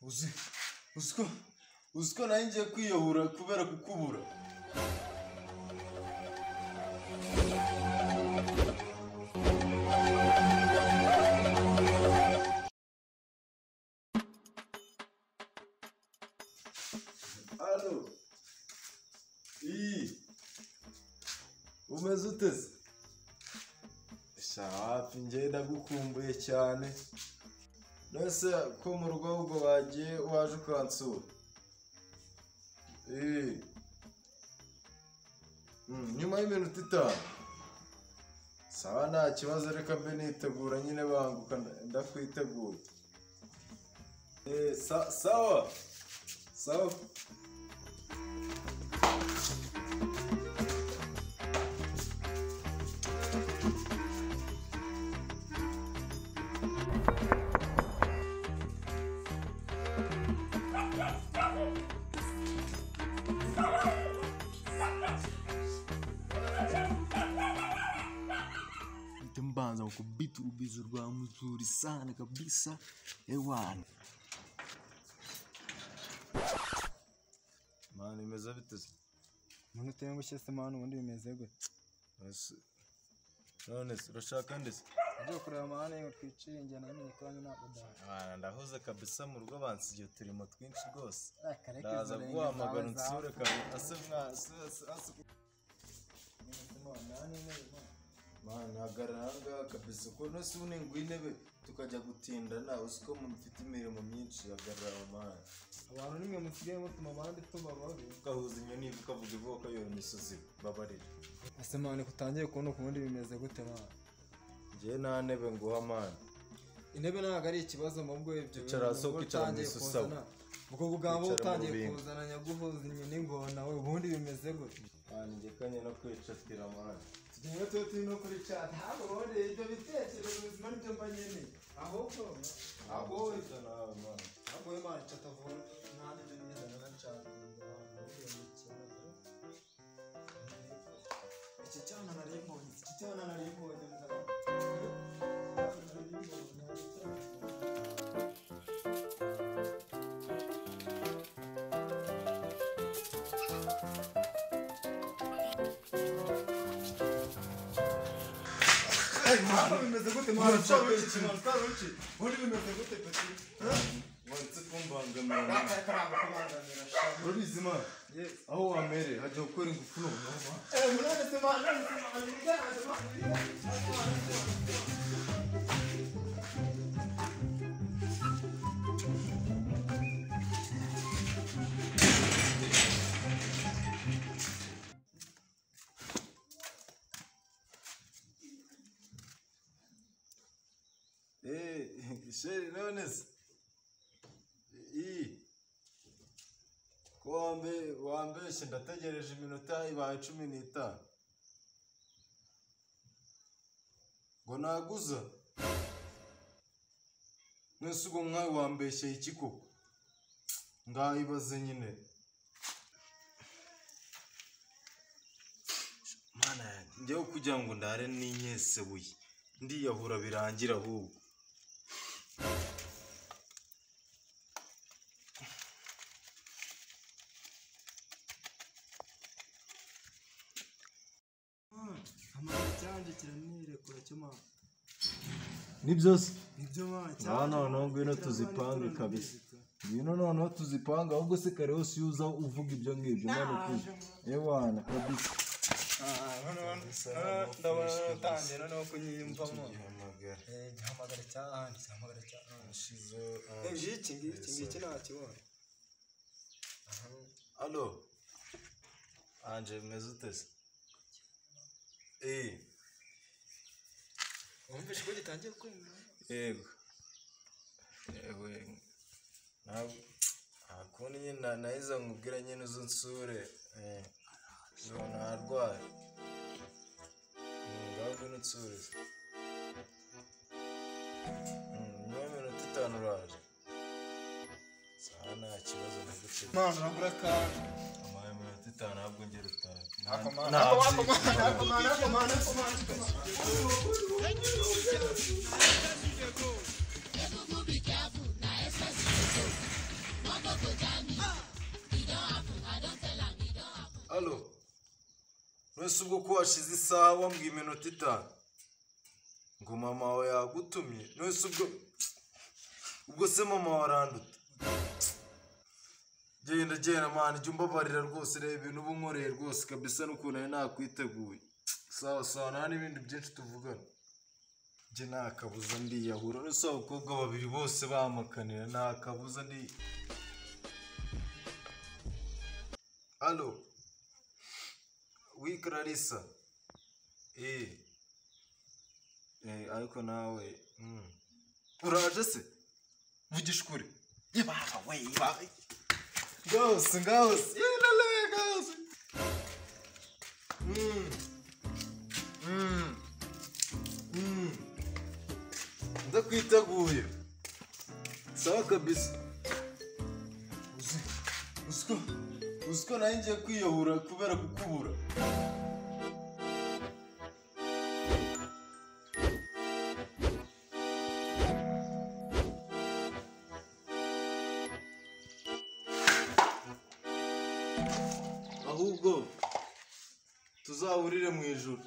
uzi uziko nayo ngiye kwiyahura kubera kukubura. Alo. Umeze uteze? Shafi njye ndagukumbuye cyane. Nose ko mu rugo ahubwo bagiye waje ukansura. Nyuma y'iminota 5. Sawa nta kibazo reka mbe nitegura nyine banguka ndakwiteguye. Sawa. Mbanza ukubita urubizo rwa mzuri sana kabisa ewana. Mani imeze biteze. Muntu tengushye se mani ubundi bimeze gute? None urashaka ndese? Ngiye kureba mani ngo twicire njye namenye ko hano nabudana. Ndahuze kabisa mu rugo bansigiye turimo twinshi rwose. Ndaza guhamagara unsure kabisa Mana agaranga kabisa ko no sune ngwinebe tukajya gutindana usiko mufite imirimo myinshi agarara mana. Abantu nimwe musigaye mutuma abandi tubabaho. Kahuza inyoni ukavuga ivuka yo imisozi babarira. Ase mane kutangiye kubona ukundi bimeze gute mana? Je nta ntebe nguha mana. Intebe ntago ari ikibazo mubwo ibyo utangiye kuzana. Ubwo bugambo utangiye kuzana nyaguhuza inyoni ngona we ubundi bimeze gute? Njye kanye no kwicatira mana. Tugiye tuti no kuri chat habo rode ibyo bitekerezo bizima n'ibyo mbanyene ahubwo imana chat avura nandi byo neza na chat iki cyana naribonye Mano bimeze gute mwana cyaruki ubundi bimeze gute peti wanze kumbangamira urabizima aho wamere hajya gukora ingufu no munane se mwana Sheri nonese ko wambeshe ndategereje iminota ibaye 15 ngo naguza nese ubwo mwawe wambeshe iki koko ngayibaze nyine mana njyewe kugira ngo ndare n'inyesebuye ndiyahura birangira ahubwo ni byose noneho ngwino tuzipange kabisa noneho tuzipanga ahubwo se kare hose yuza uvuga ibyo ngibyo mwana kuzi ewana kabisa ndabatangiye noneho kunyiyumvamo gihamagara cyane shizo iki nakibonye. Alo anje meze utese wumvise ko gitangiye kwemera yego akundi nyine nahiza nkubwira nyine uzo nsure narwaye ngabwo n'unsuriza nyuma y'iminota 5 uraje sawa nta kibazo nagucira mana uragura kandi amaye iminota 5 ntabwo ngera utaha nakomana Halo. Nese ubwo ko washize isaha wambwiye iminota 5. Ngo mama wawe yagutumye. Nese ubwo se mama waranduta. Genda mani jya umbabarira rwose reba ibintu uba unkoreye rwose kabisa n'ukuntu ari nakwiteguye. Sawa nta n'ibindi byinshi tuvugana. Njye nta kabuza ndiyahura nese abakobwa babiri bose bamakanira nta kabuza ndi. Halo. Oui Clarissa. Ariko nawe uraje se vugisha ukuri ibaba we ibaba ngose yelele ngose ndakwiteguye sawa kabisa uziko nayo ngiye kwiyahura kubera kukubura. Ahubwo tuzahurire mu ijuru.